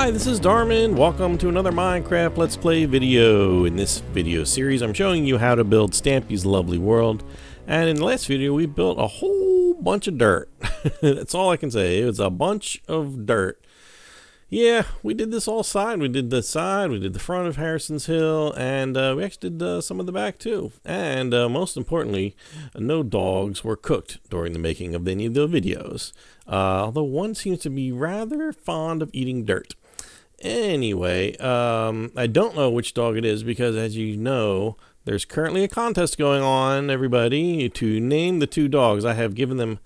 Hi, this is Darman. Welcome to another Minecraft Let's Play video. In this video series, I'm showing you how to build Stampy's lovely world. And in the last video, we built a whole bunch of dirt. That's all I can say. It was a bunch of dirt. Yeah, we did this all side. We did the side, we did the front of Harrison's Hill, and we actually did some of the back too. And most importantly, no dogs were cooked during the making of any of the videos. Although one seems to be rather fond of eating dirt. Anyway, I don't know which dog it is because, as you know, there's currently a contest going on, everybody, to name the two dogs. I have given them,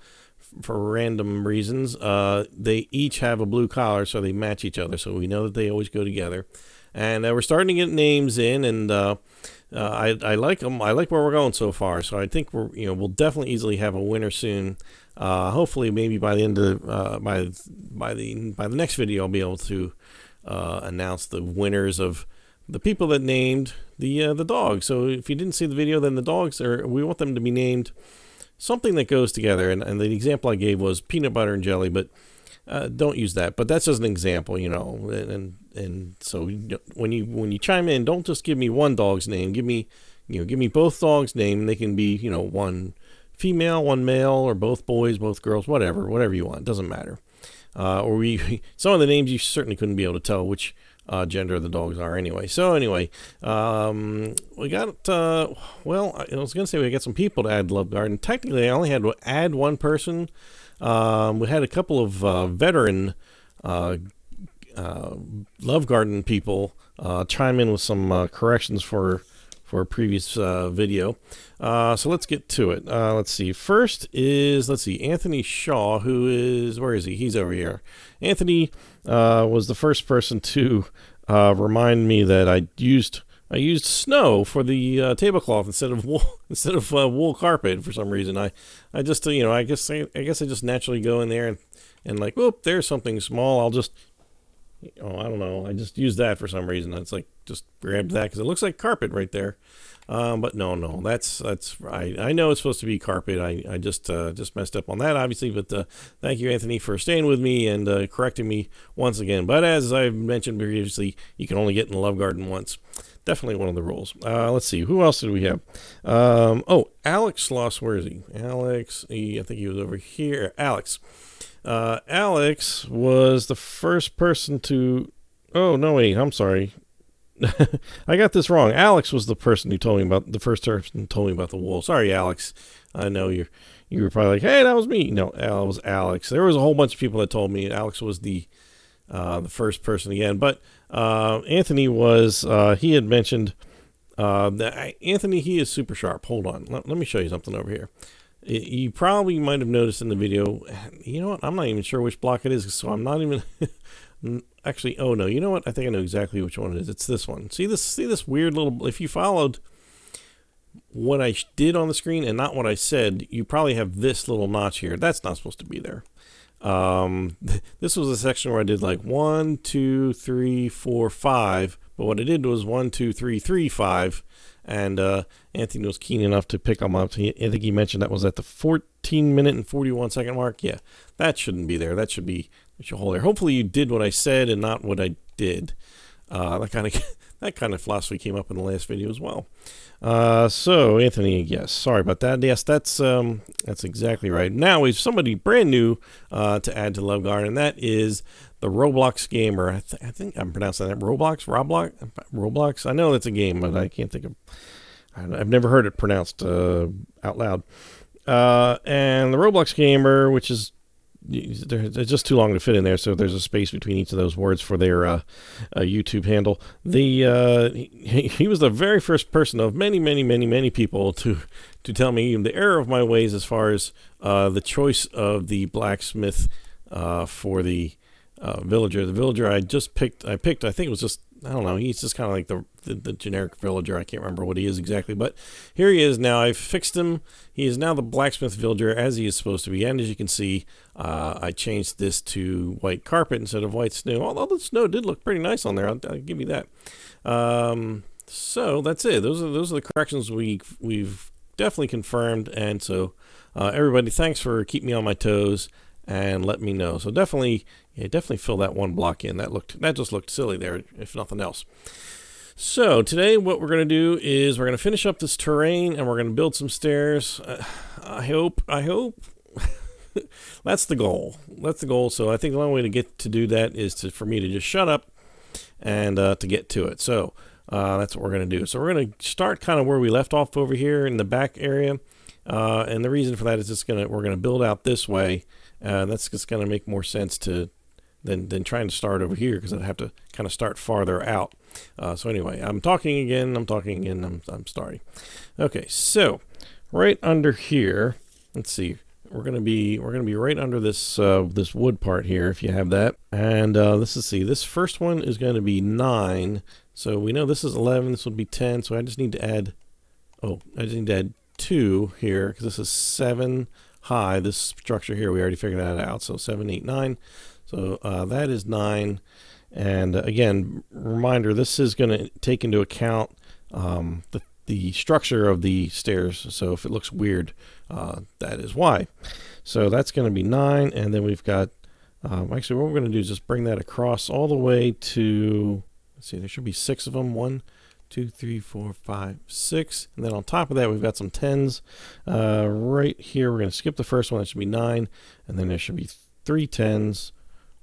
for random reasons, they each have a blue collar, so they match each other, so we know that they always go together. And we're starting to get names in, and I like them. I like where we're going so far, so I think we'll definitely easily have a winner soon. Hopefully, maybe by the end of by the next video, I'll be able to announce the winners of the people that named the dogs. So if you didn't see the video, then the dogs we want them to be named something that goes together, and the example I gave was peanut butter and jelly, but don't use that. But that's just an example, and so when you chime in, don't just give me one dog's name. Give me both dogs' name, and they can be one female, one male, or both boys, both girls, whatever you want. It doesn't matter. Or some of the names you certainly couldn't be able to tell which gender the dogs are anyway. So anyway, we got, well, I was going to say we got some people to add to Love Garden. Technically, I only had to add one person. We had a couple of veteran Love Garden people chime in with some corrections for a previous video. So let's get to it. Let's see. First is, Anthony Shaw, who is, where is he? He's over here. Anthony was the first person to remind me that I used snow for the tablecloth instead of wool carpet for some reason. I just I guess I just naturally go in there and like, whoop, there's something small. I'll just I don't know. I just use that for some reason. It's like, just grabbed that because it looks like carpet right there. But no, that's right. I know it's supposed to be carpet. I just messed up on that, obviously. But thank you, Anthony, for staying with me and correcting me once again. But as I've mentioned previously, you can only get in the Love Garden once. Definitely one of the rules. Let's see. Who else did we have? Oh, Alex Sloss. Where is he? Alex. I think he was over here. Alex. Alex was the first person to... Oh, no, wait. I'm sorry. I got this wrong. Alex was the first person who told me about the wool. Sorry, Alex. I know you were probably like, hey, that was me. No, it was Alex. There was a whole bunch of people that told me Alex was the first person again. But Anthony was, he had mentioned that Anthony, he is super sharp. Hold on. Let me show you something over here. You probably might have noticed in the video, you know what? I'm not even sure which block it is, so I'm not even... Actually, oh no, you know what? I think I know exactly which one it is. It's this one. See this weird little... If you followed what I did on the screen and not what I said, you probably have this little notch here. That's not supposed to be there. This was a section where I did like 1, 2, 3, 4, 5. But what I did was 1, 2, 3, 3, 5. And Anthony was keen enough to pick them up. I think he mentioned that was at the 14-minute and 41-second mark. Yeah, that shouldn't be there. That should be... hold there. Hopefully you did what I said and not what I did. That kind of philosophy came up in the last video as well. So Anthony, yes, sorry about that. Yes, that's exactly right. Now we have somebody brand new to add to Love Garden, and that is the Roblox gamer. I think I'm pronouncing that Roblox. I know that's a game, but I can't think of. I've never heard it pronounced out loud. And the Roblox gamer, which is. It's just too long to fit in there, so there's a space between each of those words for their YouTube handle. He was the very first person of many people to tell me the error of my ways as far as the choice of the blacksmith for the villager. The villager I picked, I think it was just, I don't know, he's just kind of like the generic villager. I can't remember what he is exactly, but here he is now. I've fixed him. He is now the blacksmith villager as he is supposed to be. And as you can see, I changed this to white carpet instead of white snow. Although the snow did look pretty nice on there, I'll give you that. So that's it. Those are the corrections we've definitely confirmed. And so everybody, thanks for keeping me on my toes. and let me know. So definitely, yeah, definitely fill that one block in. That just looked silly there, if nothing else. So today what we're going to do is we're going to finish up this terrain and we're going to build some stairs. I hope that's the goal. That's the goal. So I think the only way to get to do that is for me to just shut up and to get to it. So that's what we're going to do. So we're going to start kind of where we left off over here in the back area. And the reason for that is we're going to build out this way. That's just going to make more sense than trying to start over here, because I'd have to kind of start farther out. So anyway, I'm talking again, I'm starting. Okay, so right under here, let's see, we're gonna be right under this this wood part here, if you have that. And this first one is going to be 9. So we know this is 11, this would be 10, so I just need to add 2 here, because this is 7 high, this structure here, we already figured that out. So 7, 8, 9. So that is 9, and again, reminder, this is going to take into account the structure of the stairs, so if it looks weird, that is why. So that's going to be 9, and then we've got, actually what we're going to do is just bring that across all the way to, let's see, there should be 6 of them, 1, 2, 3, 4, 5, 6, and then on top of that we've got some 10s. Right here we're going to skip the first one, that should be 9, and then there should be 3 10s.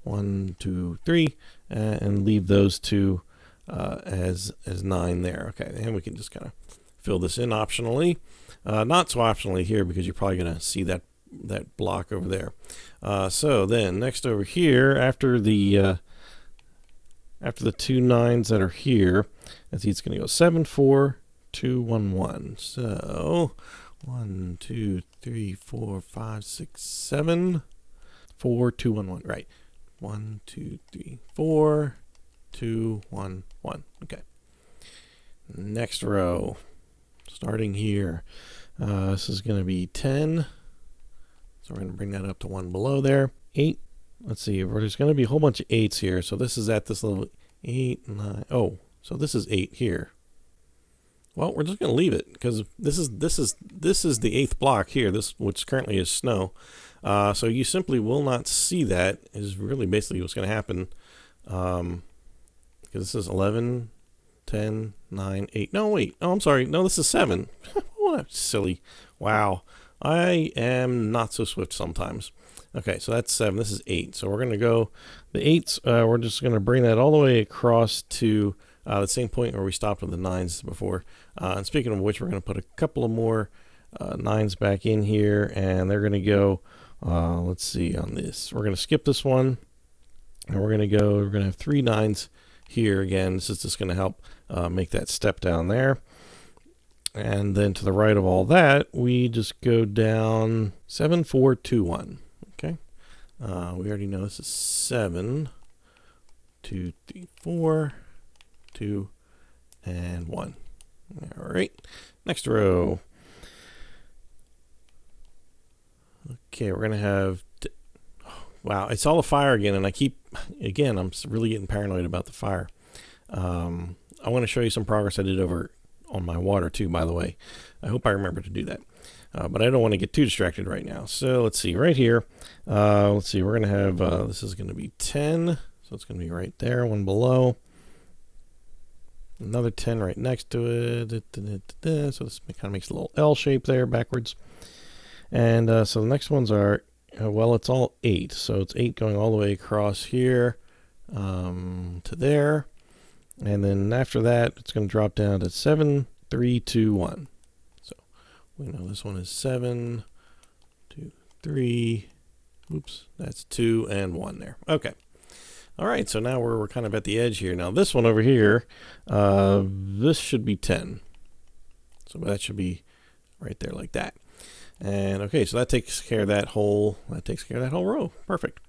1, 2, 3, and leave those 2 as 9 there. Okay, and we can just kind of fill this in optionally, not so optionally here, because you're probably going to see that block over there. So then next over here, after the 2 9s that are here, let's see, it's going to go 7 4 2 1 1. So 1 2 3 4 5 6 7 4 2 1 1. Right. 1 2 3 4 2 1 1. Okay. Next row, starting here. This is going to be 10. So we're going to bring that up to 1 below there. 8. Let's see. There's going to be a whole bunch of 8s here. So this is at this level. 8, 9. Oh, so this is 8 here. Well, we're just going to leave it, because this is the 8th block here. This, which currently is snow. So you simply will not see that, is really basically what's going to happen. Because this is 11, 10, 9, 8. No, wait. Oh, I'm sorry. No, this is 7. Oh, that's silly. Wow. I am not so swift sometimes. Okay, so that's 7. This is 8. So we're going to go, the 8s, we're just going to bring that all the way across to the same point where we stopped with the 9s before. And speaking of which, we're going to put a couple of more 9s back in here, and they're going to go, let's see, on this. We're going to skip this one, and we're going to have 3 9s here again. This is just going to help make that step down there. And then to the right of all that, we just go down 7 4 2 1. Okay. We already know this is 7 2 3 4 2 and 1. All right. Next row. Okay, we're going to have, wow, it's all a fire again, and I'm really getting paranoid about the fire. I want to show you some progress I did over on my water too, by the way. I hope I remember to do that. But I don't want to get too distracted right now. So let's see, right here, let's see, we're going to have, this is going to be 10, so it's going to be right there, 1 below. Another 10 right next to it. So this kind of makes a little L shape there backwards. And so the next ones are, well, it's all 8. So it's 8 going all the way across here to there. And then after that, it's going to drop down to 7 3 2 1. So we know this one is 7 2 3. Oops, that's 2 and 1 there. Okay. All right, so now we're kind of at the edge here. Now this one over here, this should be 10. So that should be right there like that. And okay, so that takes care of that whole row. Perfect.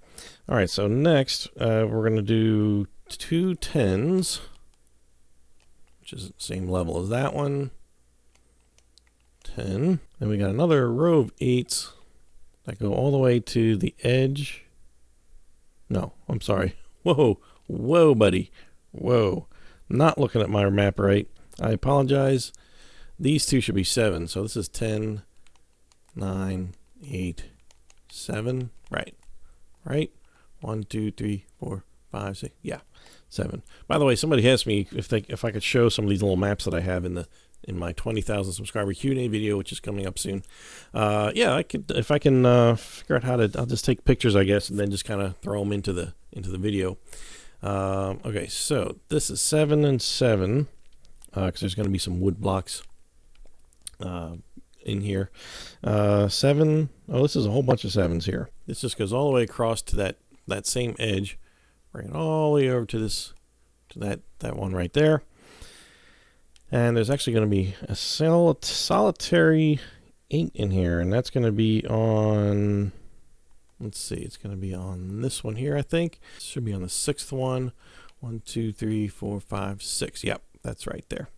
All right, so next we're going to do 2 10s, which is the same level as that one. 10. Then we got another row of 8s that go all the way to the edge. No, I'm sorry. Whoa, buddy. Whoa. Not looking at my map right. I apologize. These two should be 7. So this is 10, 9, 8, 7. Right. right? 1, 2, 3, 4, 5, 6. Yeah, 7. By the way, somebody asked me if I could show some of these little maps that I have in my 20,000 subscriber Q&A video, which is coming up soon. Yeah, I could, if I can figure out how to. I'll just take pictures, I guess, and then just kind of throw them into the video. Okay, so this is 7 and 7, because there's going to be some wood blocks in here. 7. Oh, this is a whole bunch of 7s here. This just goes all the way across to that same edge, bring it all the way over to this, to that one right there. And there's actually going to be a solitary 8 in here, and that's going to be on, let's see, it's going to be on this one here, I think. It should be on the 6th one. 1, 2, 3, 4, 5, 6. Yep, that's right there.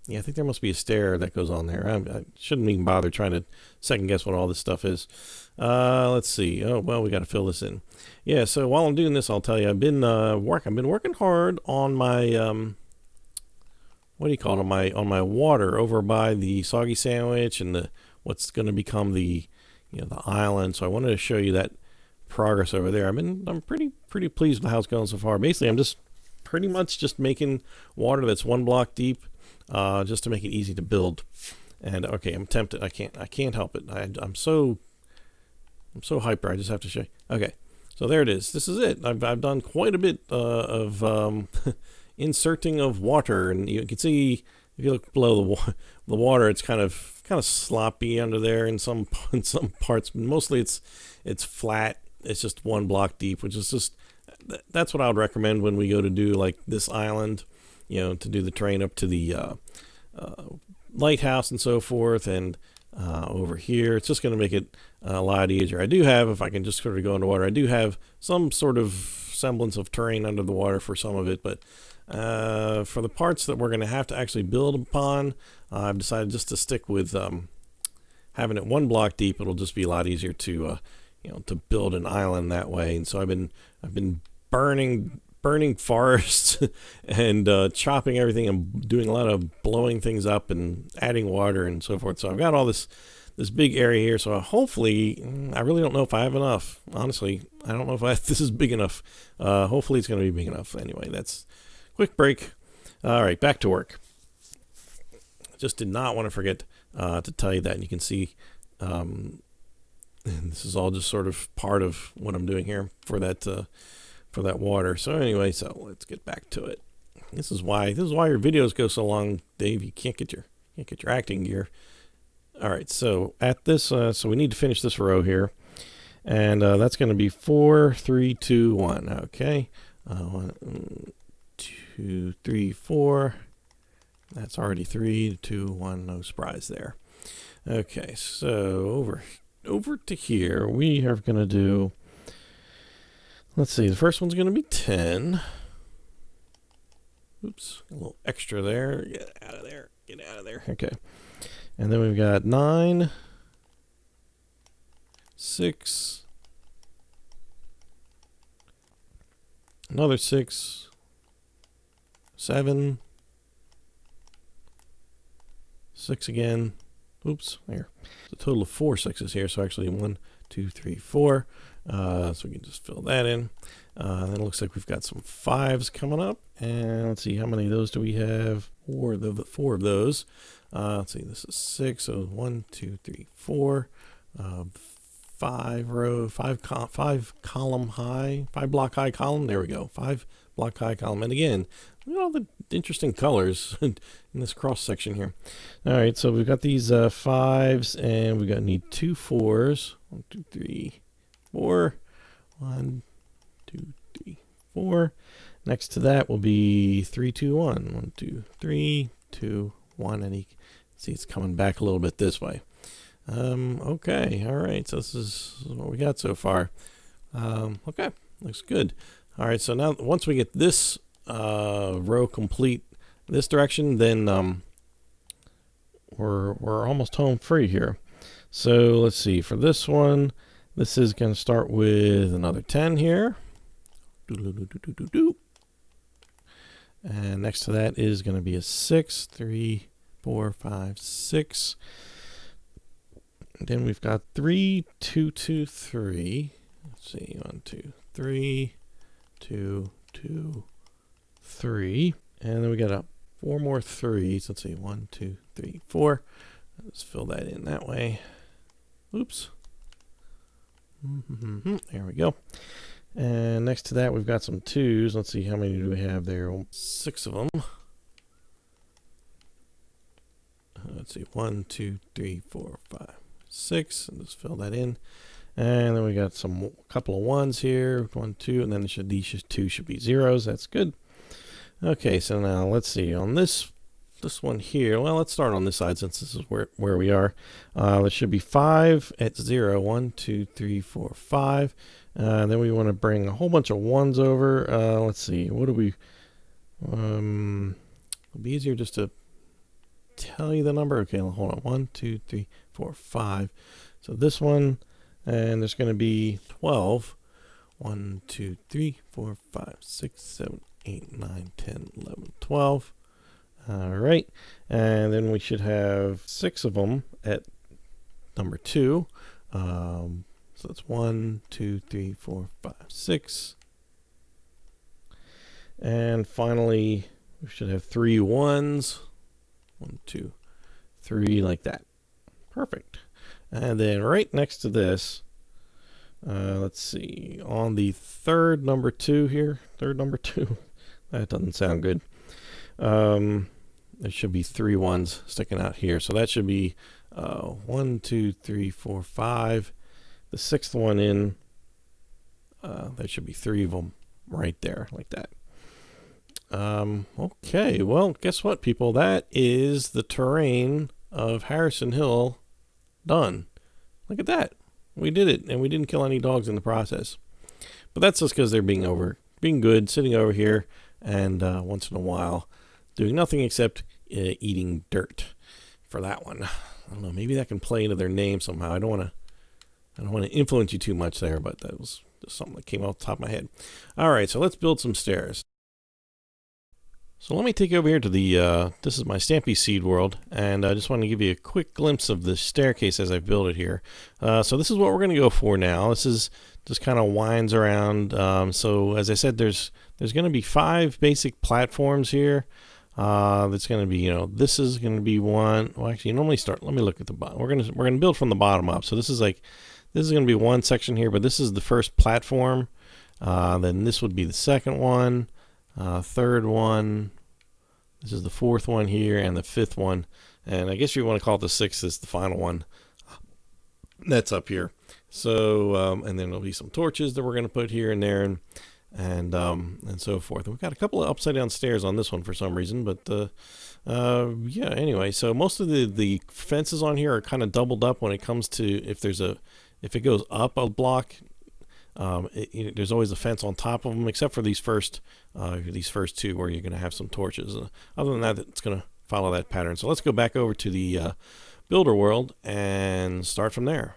Yeah, I think there must be a stair that goes on there. I shouldn't even bother trying to second guess what all this stuff is. Let's see. Oh, well, we got to fill this in. Yeah, so while I'm doing this, I'll tell you, I've been working hard on my what do you call it, on my water over by the soggy sandwich and what's going to become the the island. So I wanted to show you that progress over there. I'm pretty pleased with how it's going so far. Basically, I'm just pretty much just making water that's 1 block deep, just to make it easy to build. And okay, I'm tempted. I can't help it. I'm so hyper. I just have to show you. Okay, so there it is. This is it. I've done quite a bit of inserting of water, and you can see if you look below the water, it's kind of sloppy under there in some parts. Mostly it's flat. It's just 1 block deep, which is just, that's what I would recommend when we go to do like this island, to do the train up to the lighthouse and so forth, and over here it's just going to make it a lot easier. I do have, if I can just sort of go underwater, I do have some sort of semblance of terrain under the water for some of it, but for the parts that we're going to have to actually build upon, I've decided just to stick with having it 1 block deep. It'll just be a lot easier to to build an island that way. And so I've been burning forests and chopping everything and doing a lot of blowing things up and adding water and so forth. So I've got all this big area here. So hopefully, I really don't know if I have enough. Honestly, I don't know if this is big enough. Hopefully it's going to be big enough. Anyway, that's quick break. All right, back to work. Just did not want to forget to tell you that. And you can see this is all just sort of part of what I'm doing here for that water. So anyway, so let's get back to it. This is why your videos go so long, Dave. You can't get your acting gear. All right, so at this, so we need to finish this row here, and that's going to be 4, 3, 2, 1. Okay, 1, 2, 3, 4. That's already 3, 2, 1. No surprise there. Okay, so over to here, we are going to do. Let's see. The first one's going to be 10. Oops, a little extra there. Get out of there. Get out of there. Okay. And then we've got 9, 6, another 6, 7, 6 again. Oops, there. It's a total of 4 6s here. So actually 1, 2, 3, 4. So we can just fill that in. Then it looks like we've got some 5s coming up. And let's see, how many of those do we have? 4 of those. Let's see, this is 6. So 1, 2, 3, 4. 5 column high, 5 block high column. There we go. 5 block high column. And again, look at all the interesting colors in this cross section here. All right, so we've got these 5s, and we need 2 4s. 1, 2, 3, 4. 1, 2, 3, 4. Next to that will be 3, 2, 1. 1, 2, 3, 2, 1. And you can see it's coming back a little bit this way. Okay, all right, so this is what we got so far. Okay, looks good. All right, so now once we get this row complete this direction, then we're almost home free here. So let's see, for this one, this is going to start with another 10 here. And next to that is going to be a 6, 3, 4, 5, 6. And then we've got 3, 2, 2, 3. Let's see, 1, 2, 3, 2, 2, 3. And then we got 4 more 3s. Let's see, 1, 2, 3, 4. Let's fill that in that way. Oops. There we go. And next to that, we've got some 2s. Let's see, how many do we have there? 6 of them. Let's see, 1, 2, 3, 4, 5, 6. And just fill that in. And then we got a couple of 1s here. 1, 2, and then these 2 should be 0s. That's good. Okay, so now let's see on this one here. Well, let's start on this side since this is where we are. There should be 5 at 0. 1, 2, 3, 4, 5. Then we want to bring a whole bunch of 1s over. Let's see. What do we? It'll be easier just to tell you the number. Okay, hold on. 1, 2, 3, 4, 5. So this one, and there's going to be 12. 1, 2, 3, 4, 5, 6, 7, 8, 9, 10, 11, 12. All right, and then we should have 6 of them at number 2. So that's 1, 2, 3, 4, 5, 6. And finally, we should have 3 1s. 1, 2, 3, like that. Perfect. And then right next to this, let's see, on the third number 2 here, that doesn't sound good. There should be 3 1s sticking out here. So that should be 1, 2, 3, 4, 5. The 6th one in, there should be 3 of them right there, like that. Okay, well, guess what, people? That is the terrain of Harrison Hill done. Look at that. We did it, and we didn't kill any dogs in the process. But that's just because they're being good, sitting over here, and once in a while doing nothing except eating dirt for that one. I don't know, maybe that can play into their name somehow. I don't want to influence you too much there, but that was just something that came off the top of my head. All right, so let's build some stairs. So let me take you over here to the, this is my Stampy's Seed World, and I just want to give you a quick glimpse of the staircase as I build it here. So this is what we're going to go for now. This is just kind of winds around. So as I said, there's going to be 5 basic platforms here. That's going to be, this is going to be one. Well, actually, let me look at the bottom. We're going to build from the bottom up. So this is going to be one section here, but this is the first platform. Then this would be the second one. Third one, this is the 4th one here, and the 5th one, and I guess you want to call it the 6th is the final one that's up here. So and then there'll be some torches that we're going to put here and there, and so forth. We've got a couple of upside down stairs on this one for some reason, but yeah, anyway, so most of the fences on here are kind of doubled up when it comes to if it goes up a block. There's always a fence on top of them, except for these first 2 where you're going to have some torches. Other than that, it's going to follow that pattern. So let's go back over to the builder world and start from there.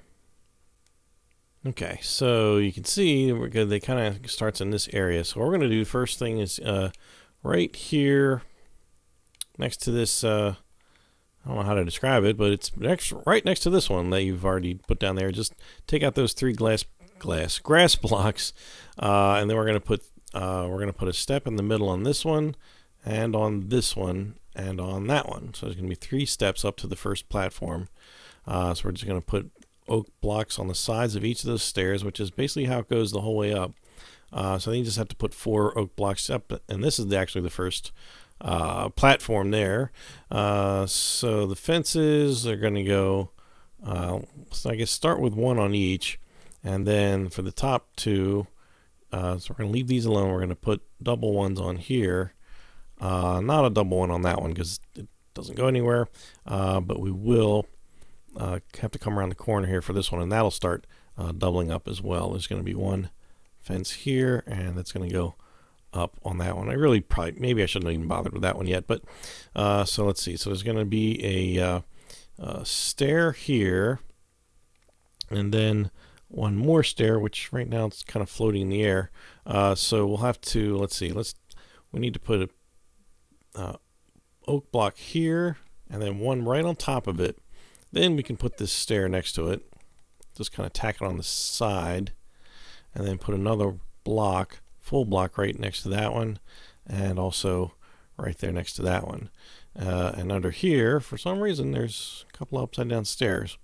Okay, so you can see we're good. They kind of starts in this area. So what we're going to do first thing is right here next to this. I don't know how to describe it, but it's right next to this one that you've already put down there. Just take out those 3 grass blocks, and then we're going to put a step in the middle on this one, and on this one, and on that one. So there's going to be 3 steps up to the first platform. So we're just going to put oak blocks on the sides of each of those stairs, which is basically how it goes the whole way up. So then you just have to put 4 oak blocks up, and this is actually the first platform there. So the fences are going to go, so I guess start with 1 on each. And then for the top 2, so we're going to leave these alone. We're going to put double ones on here. Not a double one on that one because it doesn't go anywhere. But we will have to come around the corner here for this one, and that'll start doubling up as well. There's going to be 1 fence here, and that's going to go up on that one. Maybe I shouldn't have even bothered with that one yet. But so let's see. So there's going to be a stair here, and then 1 more stair, which right now it's kind of floating in the air. So we'll have to, let's see, we need to put a oak block here, and then 1 right on top of it, Then we can put this stair next to it. Just kind of tack it on the side, and then put another block, full block, right next to that one, and also right there next to that one. And under here, for some reason, there's a couple of upside down stairs.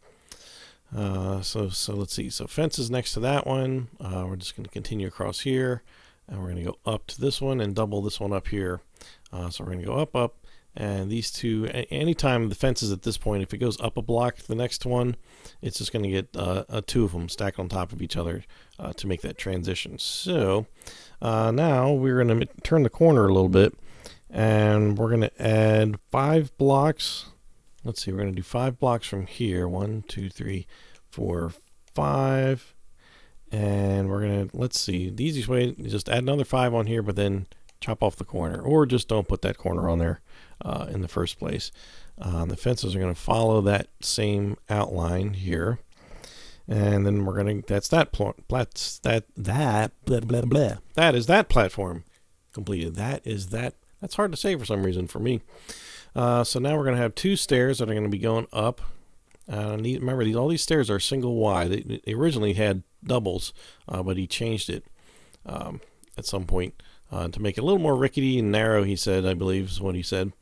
So let's see. So fences next to that one. We're just going to continue across here, and we're going to go up to this one and double this one up here. So we're going to go up, up, and these two. Anytime the fence is at this point, if it goes up a block to the next one, it's just going to get two of them stacked on top of each other to make that transition. So now we're going to turn the corner a little bit, and we're going to add 5 blocks. Let's see, we're going to do 5 blocks from here. 1, 2, 3, 4, 5. And we're going to, let's see, the easiest way is just add another 5 on here, but then chop off the corner, or just don't put that corner on there in the first place. The fences are going to follow that same outline here. And then we're going to, that's that platform completed. That's hard to say for some reason for me. So now we're going to have 2 stairs that are going to be going up. Remember, all these stairs are single wide. They originally had doubles, but he changed it at some point to make it a little more rickety and narrow, he said, I believe is what he said.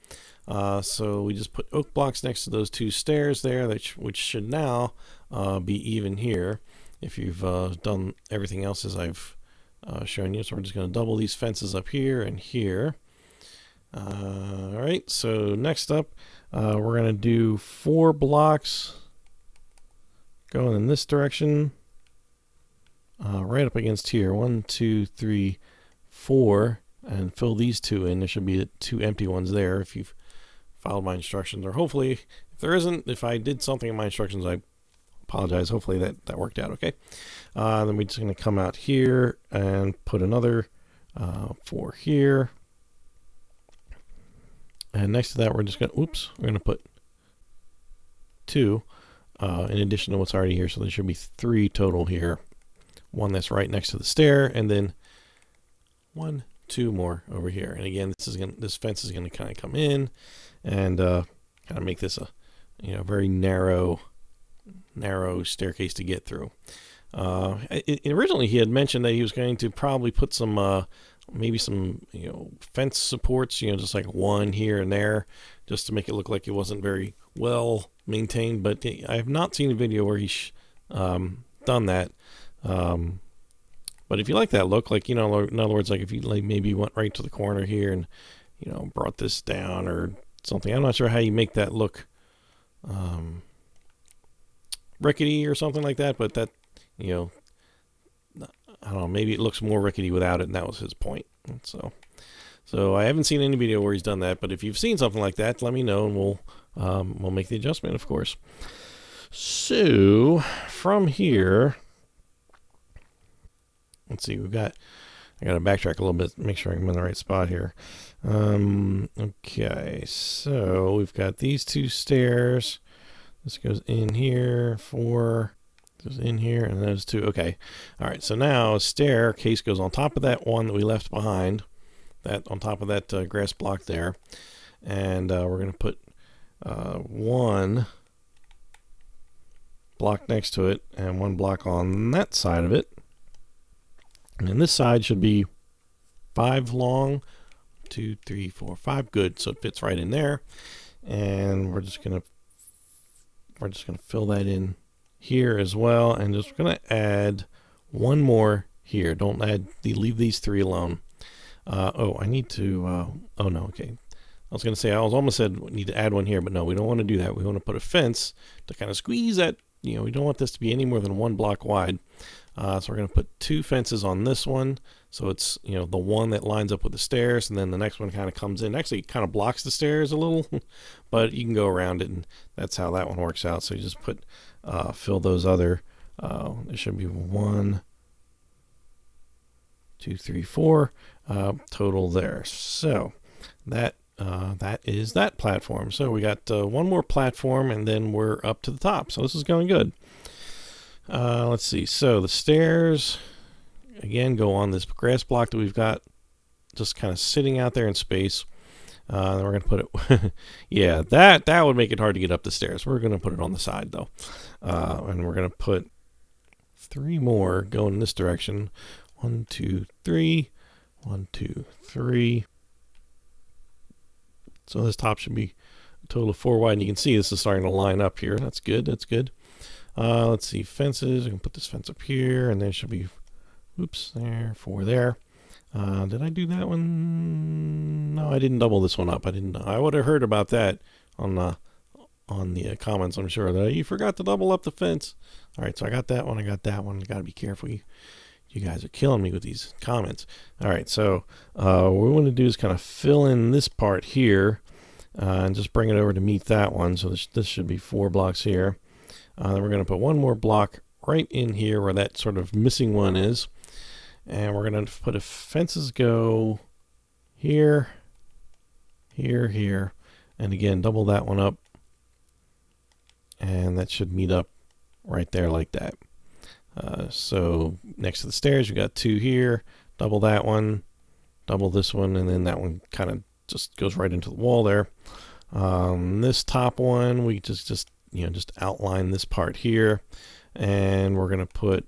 So we just put oak blocks next to those 2 stairs there, which should now be even here if you've done everything else as I've shown you. So we're just going to double these fences up here and here. Alright, so next up we're going to do 4 blocks going in this direction, right up against here. 1, 2, 3, 4, and fill these 2 in. There should be 2 empty ones there if you've followed my instructions, or hopefully if there isn't, if I did something in my instructions, I apologize. Hopefully that worked out okay. Then we're just going to come out here and put another 4 here. And next to that, we're just going to, we're going to put 2 in addition to what's already here. So there should be 3 total here. 1 that's right next to the stair, and then 1, 2 more over here. And again, this fence is going to kind of come in and kind of make this a very narrow staircase to get through. Originally, he had mentioned that he was going to probably put some maybe some fence supports, just like 1 here and there, just to make it look like it wasn't very well maintained. But I have not seen a video where he's done that. But if you like that look, like in other words, like if you maybe went right to the corner here and brought this down or something, I'm not sure how you make that look rickety or something like that, but that I don't know, maybe it looks more rickety without it, and that was his point. So I haven't seen any video where he's done that, but if you've seen something like that, let me know, and we'll make the adjustment, of course. So from here, let's see, I got to backtrack a little bit, make sure I'm in the right spot here. Okay, so we've got these 2 stairs. This goes in here, 4 goes in here, and those 2. Okay, all right. So now a staircase goes on top of that one that we left behind, that on top of that grass block there, and we're going to put 1 block next to it and 1 block on that side of it. And then this side should be 5 long. 2, 3, 4, 5. Good. So it fits right in there. And we're just gonna fill that in here as well, and just gonna add 1 more here. Don't leave these 3 alone. I need to. Oh no. Okay. I was gonna say, I almost said we need to add 1 here, but no, we don't want to do that. We want to put a fence to kind of squeeze that. We don't want this to be any more than 1 block wide. So we're going to put 2 fences on this one. So it's, the one that lines up with the stairs, and then the next one kind of comes in. Actually, it kind of blocks the stairs a little, but you can go around it, and that's how that one works out. So you just fill those other, there should be 1, 2, 3, 4 total there. So that is that platform. So we got 1 more platform, and then we're up to the top. So this is going good. Let's see. So the stairs, again, go on this grass block that we've got just kind of sitting out there in space. Then we're going to put it, yeah, that would make it hard to get up the stairs. We're going to put it on the side though. And we're going to put 3 more going in this direction. 1, 2, 3, 1, 2, 3. So this top should be a total of 4 wide, and you can see this is starting to line up here. That's good, that's good. Let's see, fences. We can put this fence up here, and there should be, oops, there, 4 there. Did I do that one? No, I didn't double this one up. I would have heard about that on the comments, I'm sure, that you forgot to double up the fence. All right, so I got that one. I got that one. You got to be careful. You guys are killing me with these comments. All right, so what we want to do is kind of fill in this part here and just bring it over to meet that one. So this should be 4 blocks here. Then we're going to put 1 more block right in here where that sort of missing one is. And we're going to put a fences go here, here, here. And again, double that one up. And that should meet up right there like that. So next to the stairs, we got 2 here. Double that one, double this one, and then that one kind of just goes right into the wall there. This top one, we just outline this part here, and we're gonna put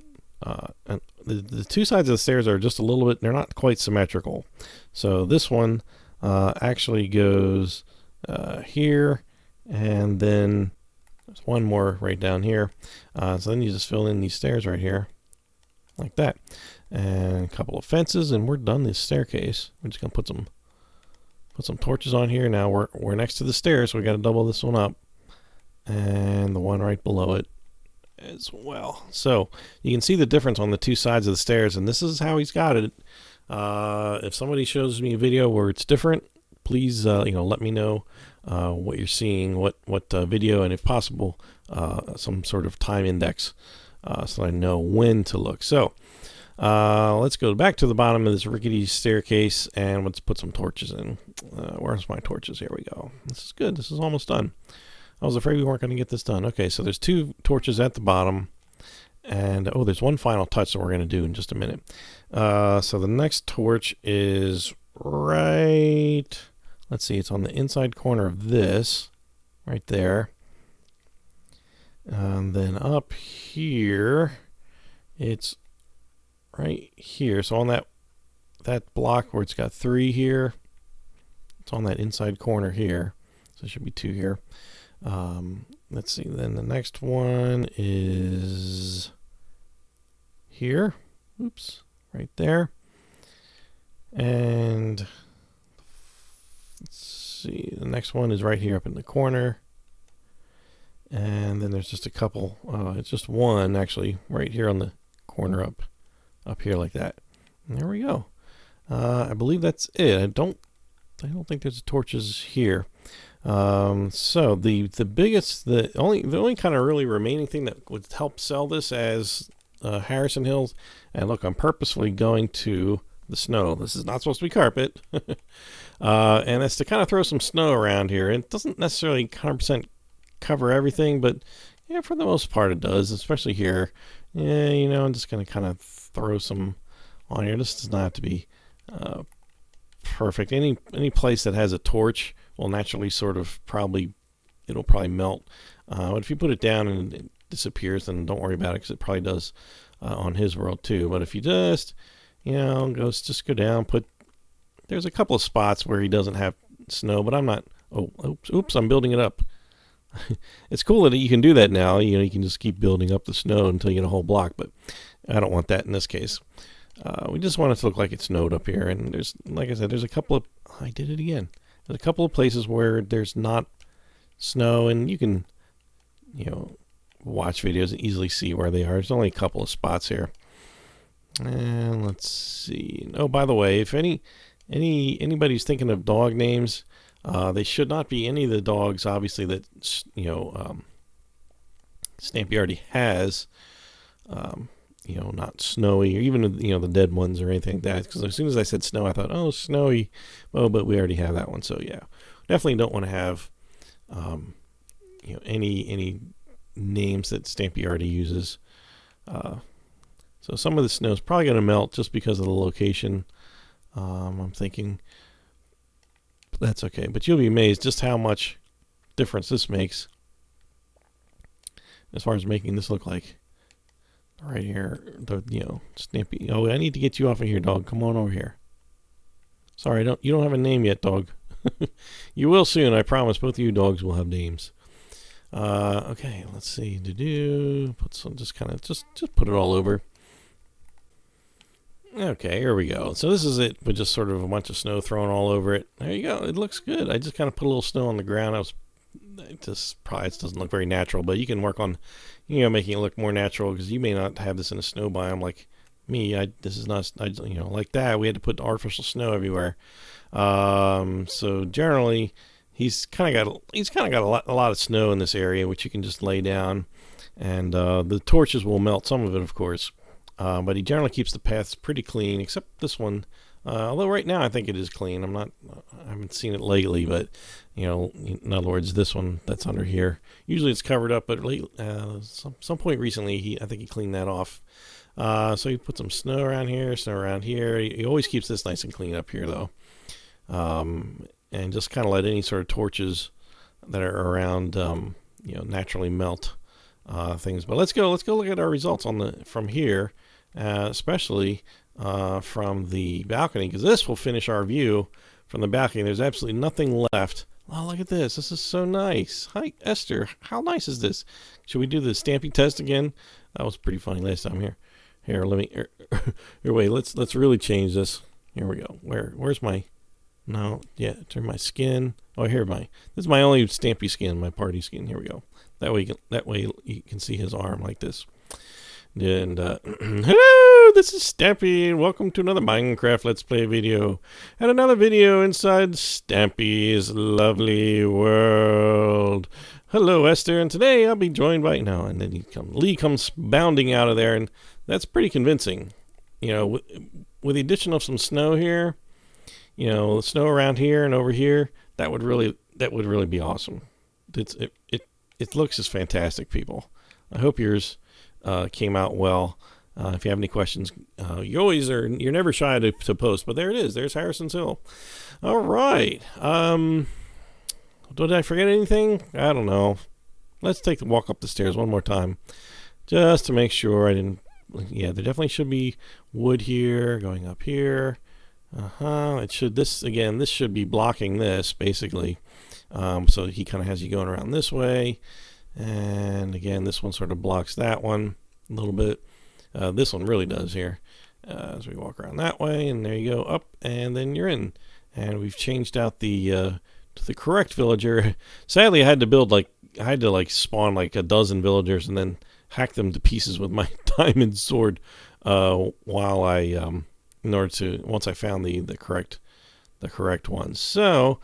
the 2 sides of the stairs are just a little bit, they're not quite symmetrical. So this one actually goes here, and then there's 1 more right down here. So then you just fill in these stairs right here like that, and a couple of fences, and we're done this staircase. We're just gonna put some torches on here. Now we're next to the stairs, so we got to double this one up, and the one right below it as well. So you can see the difference on the 2 sides of the stairs, and this is how he's got it. If somebody shows me a video where it's different, please let me know what you're seeing, what video, and if possible some sort of time index so I know when to look. So let's go back to the bottom of this rickety staircase, and let's put some torches in. Where's my torches? Here we go. This is good. This is almost done. I was afraid we weren't going to get this done. Okay, so there's 2 torches at the bottom, and oh, there's one final touch that we're going to do in just a minute. So the next torch is right, let's see, it's on the inside corner of this, right there. And then up here, it's right here. So on that block where it's got 3 here, it's on that inside corner here. So there should be 2 here. Let's see, then the next one is here. Oops, right there. And let's see, the next one is right here up in the corner. And then there's just a couple, it's just 1 actually right here on the corner up here like that. And there we go. I believe that's it. I don't think there's torches here. So the only kind of really remaining thing that would help sell this as Harrison Hills, and look, I'm purposefully going to the snow. This is not supposed to be carpet. And it's to kind of throw some snow around here. It doesn't necessarily 100% cover everything, but yeah, for the most part it does, especially here. Yeah, I'm just going to kind of throw some on here. This does not have to be perfect. Any place that has a torch will naturally sort of it'll probably melt. But if you put it down and it disappears, then don't worry about it, because it probably does on his world too. But if you just, just go down, there's a couple of spots where he doesn't have snow, but I'm not, oops, I'm building it up. It's cool that you can do that now. You can just keep building up the snow until you get a whole block, but I don't want that in this case. We just want it to look like it snowed up here, and there's, like I said, there's a couple of, I did it again. There's a couple of places where there's not snow, and you can, watch videos and easily see where they are. There's only a couple of spots here. And let's see. Oh, by the way, if anybody's thinking of dog names, they should not be any of the dogs, obviously, that Stampy already has. Not Snowy, or even the dead ones or anything like that. Because as soon as I said snow, I thought, oh, Snowy. Oh, but we already have that one. So yeah, definitely don't want to have any names that Stampy already uses. So some of the snow is probably going to melt just because of the location. I'm thinking That's okay, but you'll be amazed just how much difference this makes as far as making this look like right here. Stampy. Oh, I need to get you off of here, dog. Come on over here. Sorry, you don't have a name yet, dog. You will soon, I promise. Both of you dogs will have names. Okay, let's see. Put some, just put it all over. Okay, here we go. So this is it, with just sort of a bunch of snow thrown all over it. There you go. It looks good. I just kind of put a little snow on the ground. It doesn't look very natural, but you can work on, making it look more natural, because you may not have this in a snow biome like me. This is not, like that. We had to put artificial snow everywhere. So generally, he's kind of got a lot of snow in this area, which you can just lay down, and the torches will melt some of it, of course. But he generally keeps the paths pretty clean, except this one. Although right now I think it is clean. I haven't seen it lately, but in other words, this one that's under here, usually it's covered up, but some point recently, I think he cleaned that off. So he put some snow around here, He always keeps this nice and clean up here, though. And just kind of let any sort of torches that are around, naturally melt things. But let's go look at our results from here, especially from the balcony, because this will finish our view from the balcony. There's absolutely nothing left. Oh, look at this. This is so nice. Hi, Esther. How nice is this? Should we do the stamping test again? That was pretty funny last time. Here, let me. Here, wait. Let's really change this. Here we go. Where's my? No, yeah. Turn my skin. Oh, this is my only Stampy skin, my party skin. Here we go. That way you can see his arm like this. And hello, this is Stampy, and welcome to another Minecraft Let's Play video, and another video inside Stampy's lovely world. Hello, Esther, and today I'll be joined by and then Lee comes bounding out of there, and that's pretty convincing. With the addition of some snow here, the snow around here and over here, that would really be awesome. It looks just fantastic, people. I hope yours came out well. If you have any questions, you're never shy to post, but there it is. There's Harrison's Hill. All right. Did I forget anything? I don't know. Let's take the walk up the stairs one more time, just to make sure I didn't. Yeah, there definitely should be wood here, going up here. This should be blocking this, basically. So he kind of has you going around this way. And again, this one sort of blocks that one a little bit. This one really does here. As we walk around that way, and there you go, up, and then you're in. And we've changed out to the correct villager. Sadly, I had to spawn like a dozen villagers and then hack them to pieces with my diamond sword while once I found the correct one. So,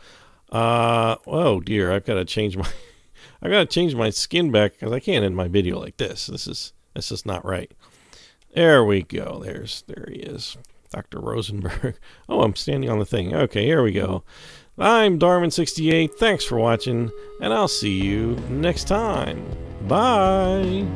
oh dear, I've got to change my skin back, because I can't end my video like this. That's just not right. There we go. There he is, Dr. Rosenberg. Oh, I'm standing on the thing. Okay, here we go. I'm Darwin68. Thanks for watching, and I'll see you next time. Bye.